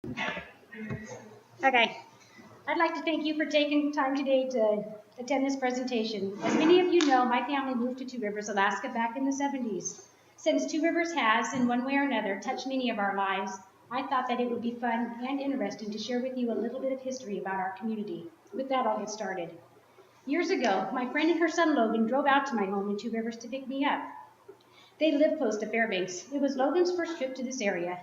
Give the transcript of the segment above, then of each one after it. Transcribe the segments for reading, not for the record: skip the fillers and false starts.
Okay, I'd like to thank you for taking time today to attend this presentation. As many of you know, my family moved to Two Rivers, Alaska back in the 70s. Since Two Rivers has, in one way or another, touched many of our lives, I thought that it would be fun and interesting to share with you a little bit of history about our community. With that, I'll get started. Years ago, my friend and her son Logan drove out to my home in Two Rivers to pick me up. They live close to Fairbanks. It was Logan's first trip to this area.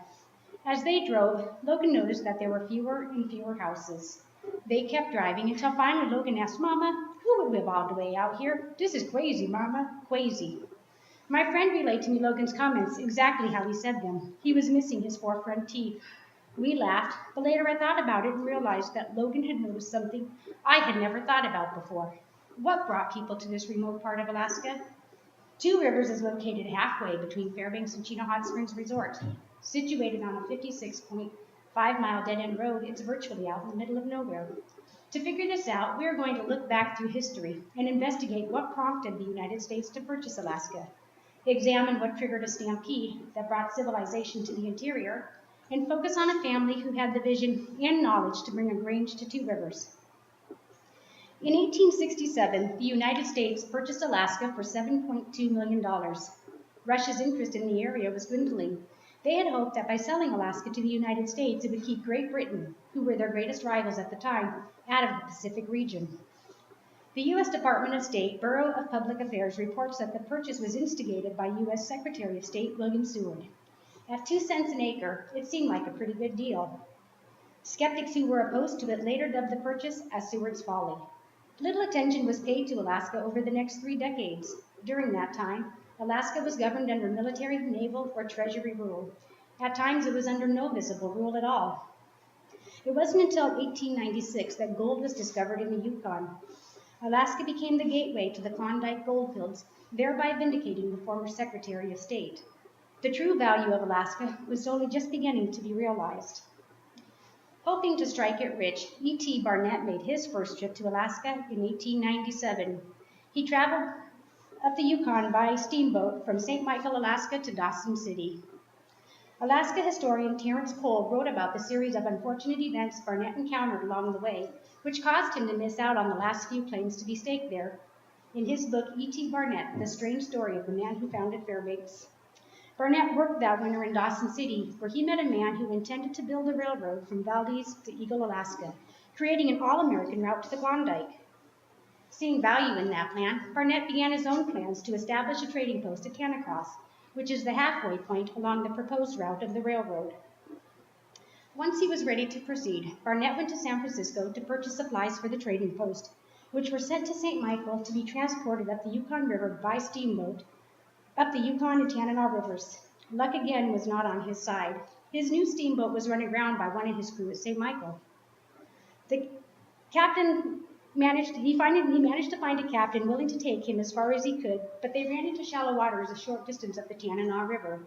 As they drove, Logan noticed that there were fewer and fewer houses. They kept driving until finally Logan asked, Mama, who would live all the way out here? This is crazy, Mama, crazy. My friend relayed to me Logan's comments exactly how he said them. He was missing his four front teeth. We laughed, but later I thought about it and realized that Logan had noticed something I had never thought about before. What brought people to this remote part of Alaska? Two Rivers is located halfway between Fairbanks and Chino Hot Springs Resort. Situated on a 56.5-mile dead-end road, it's virtually out in the middle of nowhere. To figure this out, we are going to look back through history and investigate what prompted the United States to purchase Alaska, examine what triggered a stampede that brought civilization to the interior, and focus on a family who had the vision and knowledge to bring a grange to Two Rivers. In 1867, the United States purchased Alaska for $7.2 million. Russia's interest in the area was dwindling. They had hoped that by selling Alaska to the United States, it would keep Great Britain, who were their greatest rivals at the time, out of the Pacific region. The U.S. Department of State Bureau of Public Affairs reports that the purchase was instigated by U.S. Secretary of State William Seward. At 2 cents an acre, it seemed like a pretty good deal. Skeptics who were opposed to it later dubbed the purchase as Seward's folly. Little attention was paid to Alaska over the next 3 decades. During that time, Alaska was governed under military, naval, or treasury rule. At times, it was under no visible rule at all. It wasn't until 1896 that gold was discovered in the Yukon. Alaska became the gateway to the Klondike goldfields, thereby vindicating the former Secretary of State. The true value of Alaska was only just beginning to be realized. Hoping to strike it rich, E.T. Barnett made his first trip to Alaska in 1897. He traveled up the Yukon by steamboat from St. Michael, Alaska to Dawson City. Alaska historian Terrence Cole wrote about the series of unfortunate events Barnett encountered along the way, which caused him to miss out on the last few planes to be staked there. In his book, E.T. Barnett, The Strange Story of the Man Who Founded Fairbanks. Barnett worked that winter in Dawson City, where he met a man who intended to build a railroad from Valdez to Eagle, Alaska, creating an all-American route to the Klondike. Seeing value in that plan, Barnett began his own plans to establish a trading post at Tanacross, which is the halfway point along the proposed route of the railroad. Once he was ready to proceed, Barnett went to San Francisco to purchase supplies for the trading post, which were sent to St. Michael to be transported up the Yukon River by steamboat up the Yukon and Tanana rivers. Luck again was not on his side. His new steamboat was run aground by one of his crew at St. Michael. The captain managed to find a captain willing to take him as far as he could, but they ran into shallow waters a short distance up the Tanana River.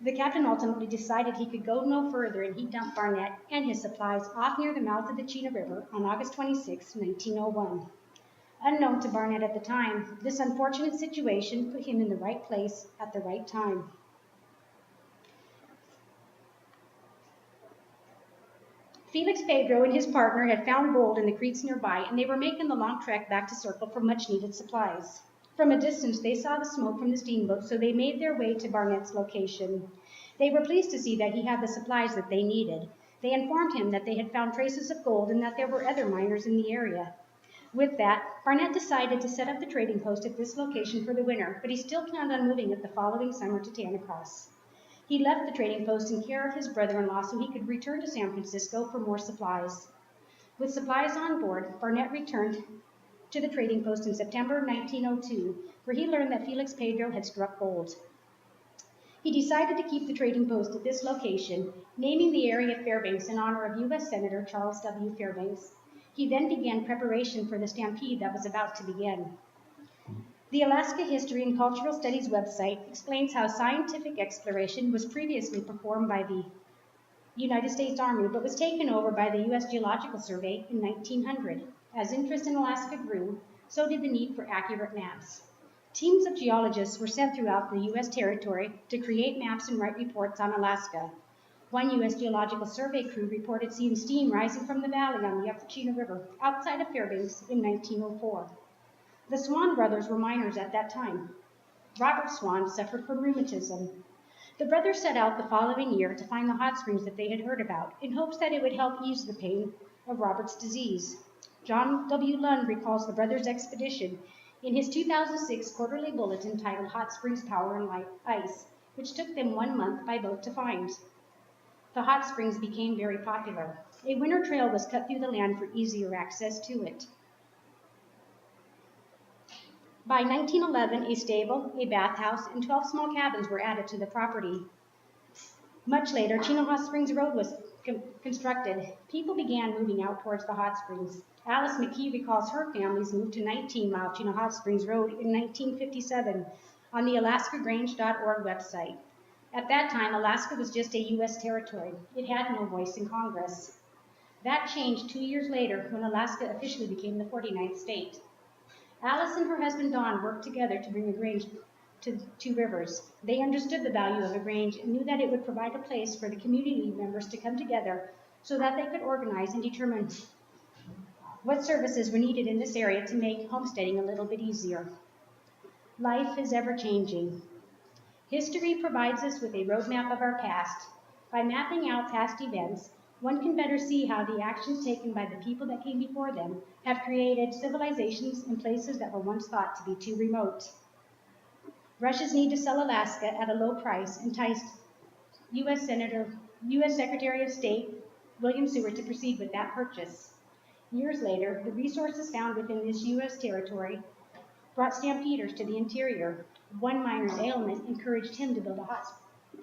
The captain ultimately decided he could go no further, and he dumped Barnett and his supplies off near the mouth of the Chino River on August 26, 1901. Unknown to Barnett at the time, this unfortunate situation put him in the right place at the right time. Felix Pedro and his partner had found gold in the creeks nearby, and they were making the long trek back to Circle for much-needed supplies. From a distance, they saw the smoke from the steamboat, so they made their way to Barnett's location. They were pleased to see that he had the supplies that they needed. They informed him that they had found traces of gold and that there were other miners in the area. With that, Barnett decided to set up the trading post at this location for the winter, but he still planned on moving it the following summer to Tanacross. He left the trading post in care of his brother-in-law so he could return to San Francisco for more supplies. With supplies on board, Barnett returned to the trading post in September 1902, where he learned that Felix Pedro had struck gold. He decided to keep the trading post at this location, naming the area Fairbanks in honor of U.S. Senator Charles W. Fairbanks. He then began preparation for the stampede that was about to begin. The Alaska History and Cultural Studies website explains how scientific exploration was previously performed by the United States Army, but was taken over by the U.S. Geological Survey in 1900. As interest in Alaska grew, so did the need for accurate maps. Teams of geologists were sent throughout the U.S. territory to create maps and write reports on Alaska. One U.S. Geological Survey crew reported seeing steam rising from the valley on the Upper Chino River outside of Fairbanks in 1904. The Swan brothers were miners at that time. Robert Swan suffered from rheumatism. The brothers set out the following year to find the hot springs that they had heard about, in hopes that it would help ease the pain of Robert's disease. John W. Lund recalls the brothers' expedition in his 2006 quarterly bulletin titled Hot Springs Power and Ice, which took them 1 month by boat to find. The hot springs became very popular. A winter trail was cut through the land for easier access to it. By 1911, a stable, a bathhouse, and 12 small cabins were added to the property. Much later, Chino Hot Springs Road was constructed. People began moving out towards the hot springs. Alice McKee recalls her family's move to 19-mile Chino Hot Springs Road in 1957 on the alaskagrange.org website. At that time, Alaska was just a U.S. territory. It had no voice in Congress. That changed 2 years later when Alaska officially became the 49th state. Alice and her husband Don worked together to bring a Grange to Two Rivers. They understood the value of a Grange and knew that it would provide a place for the community members to come together so that they could organize and determine what services were needed in this area to make homesteading a little bit easier. Life is ever changing. History provides us with a roadmap of our past. By mapping out past events, one can better see how the actions taken by the people that came before them have created civilizations in places that were once thought to be too remote. Russia's need to sell Alaska at a low price enticed U.S. Secretary of State William Seward to proceed with that purchase. Years later, the resources found within this U.S. territory brought stampeders to the interior. One miner's ailment encouraged him to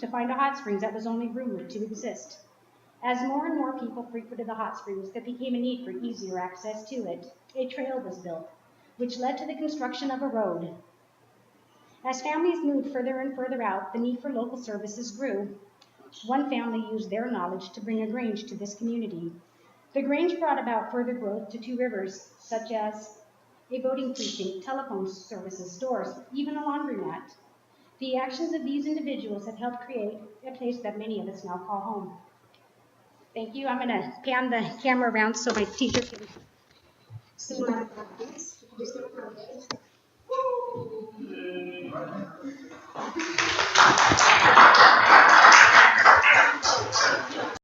find a hot springs that was only rumored to exist. As more and more people frequented the hot springs, there became a need for easier access to it. A trail was built, which led to the construction of a road. As families moved further and further out, the need for local services grew. One family used their knowledge to bring a Grange to this community. The Grange brought about further growth to Two Rivers, such as a voting precinct, telephone services, stores, even a laundromat. The actions of these individuals have helped create a place that many of us now call home. Thank you. I'm going to pan the camera around so my teacher can see my practice. Just a